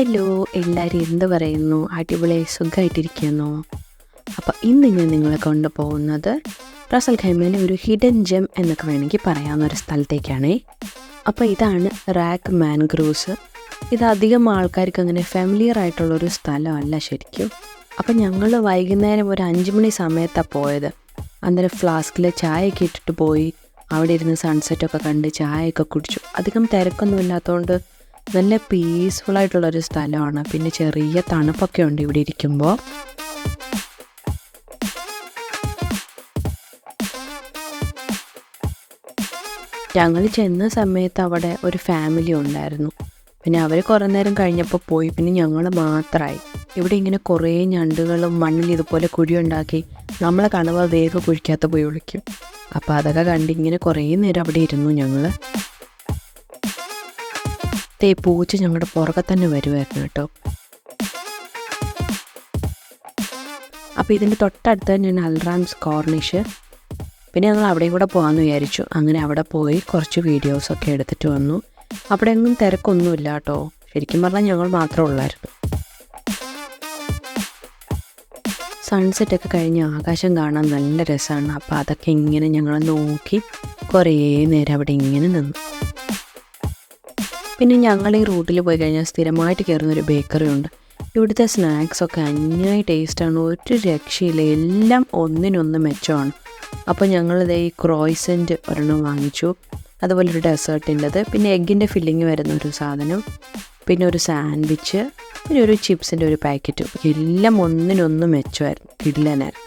Hello, എല്ലാവരും എന്ത് പറയുന്നു? അടിപൊളിയായി സുഖമായിട്ടിരിക്കുന്നു. അപ്പോൾ ഇന്ന് ഞാൻ നിങ്ങളെ കൊണ്ടുപോകുന്നത് റാസൽ ഖൈമയിലെ ഒരു ഹിഡൻ ജെം എന്നൊക്കെ വേണമെങ്കിൽ പറയാവുന്നൊരു സ്ഥലത്തേക്കാണേ. അപ്പോൾ ഇതാണ് റാക്ക് മാൻഗ്രൂവ്സ്. ഇതധികം ആൾക്കാർക്ക് അങ്ങനെ ഫെമിലിയർ ആയിട്ടുള്ളൊരു സ്ഥലമല്ല ശരിക്കും. അപ്പം ഞങ്ങൾ വൈകുന്നേരം ഒരു 5 മണി സമയത്താണ് പോയത്. അന്നേരം ഫ്ലാസ്കിൽ ചായയൊക്കെ ഇട്ടിട്ട് പോയി അവിടെ ഇരുന്ന് സൺസെറ്റൊക്കെ കണ്ട് ചായയൊക്കെ കുടിച്ചു. അധികം തിരക്കൊന്നും ഇല്ലാത്തതുകൊണ്ട് നല്ല പീസ്ഫുള്ളായിട്ടുള്ളൊരു സ്ഥലമാണ്. പിന്നെ ചെറിയ തണുപ്പൊക്കെ ഉണ്ട് ഇവിടെ ഇരിക്കുമ്പോൾ. ഞങ്ങൾ ചെന്ന സമയത്ത് അവിടെ ഒരു ഫാമിലി ഉണ്ടായിരുന്നു. പിന്നെ അവർ കുറേ നേരം കഴിഞ്ഞപ്പോൾ പോയി. പിന്നെ ഞങ്ങൾ മാത്രമായി. ഇവിടെ ഇങ്ങനെ കുറേ ഞണ്ടുകളും മണ്ണിൽ ഇതുപോലെ കുഴിയുണ്ടാക്കി നമ്മളെ കാണുമ്പോൾ വേഗം കുഴിക്കാത്ത പോയി വിളിക്കും. അപ്പോൾ അതൊക്കെ കണ്ട് ഇങ്ങനെ കുറേ നേരം അവിടെ ഇരുന്നു ഞങ്ങൾ. പൂച്ച ഞങ്ങളുടെ പുറകെ തന്നെ വരുമായിരുന്നു കേട്ടോ. അപ്പോൾ ഇതിൻ്റെ തൊട്ടടുത്ത് തന്നെയാണ് അൽറാംസ് കോർണിഷ്. പിന്നെ ഞങ്ങൾ അവിടെയും കൂടെ പോകാമെന്ന് വിചാരിച്ചു. അങ്ങനെ അവിടെ പോയി കുറച്ച് വീഡിയോസൊക്കെ എടുത്തിട്ട് വന്നു. അവിടെ എങ്ങും തിരക്കൊന്നുമില്ല കേട്ടോ. ശരിക്കും പറഞ്ഞാൽ ഞങ്ങൾ മാത്രമേ ഉള്ളായിരുന്നു. സൺസെറ്റൊക്കെ കഴിഞ്ഞ് ആകാശം കാണാൻ നല്ല രസമാണ്. അപ്പോൾ അതൊക്കെ ഇങ്ങനെ ഞങ്ങൾ നോക്കി കുറേ നേരം അവിടെ ഇങ്ങനെ നിന്നു. പിന്നെ ഞങ്ങൾ ഈ റൂട്ടിൽ പോയി കഴിഞ്ഞാൽ സ്ഥിരമായിട്ട് കയറുന്നൊരു ബേക്കറി ഉണ്ട്. ഇവിടുത്തെ സ്നാക്സൊക്കെ അന്യായ ടേസ്റ്റാണ്, ഒരു രക്ഷയില്ല. എല്ലാം ഒന്നിനൊന്ന് മെച്ചമാണ്. അപ്പോൾ ഞങ്ങളിത് ഈ ക്രോയ്സൻറ്റ് ഒരെണ്ണം വാങ്ങിച്ചു, അതുപോലെ ഒരു ഡെസേർട്ടിൻ്റെത്, പിന്നെ എഗ്ഗിൻ്റെ ഫില്ലിങ് വരുന്ന ഒരു സാധനം, പിന്നെ ഒരു സാൻഡ്വിച്ച്, പിന്നെ ഒരു ചിപ്സിൻ്റെ ഒരു പാക്കറ്റും. എല്ലാം ഒന്നിനൊന്ന് മെച്ചമായിരുന്നു, കിടിലനായിരുന്നു.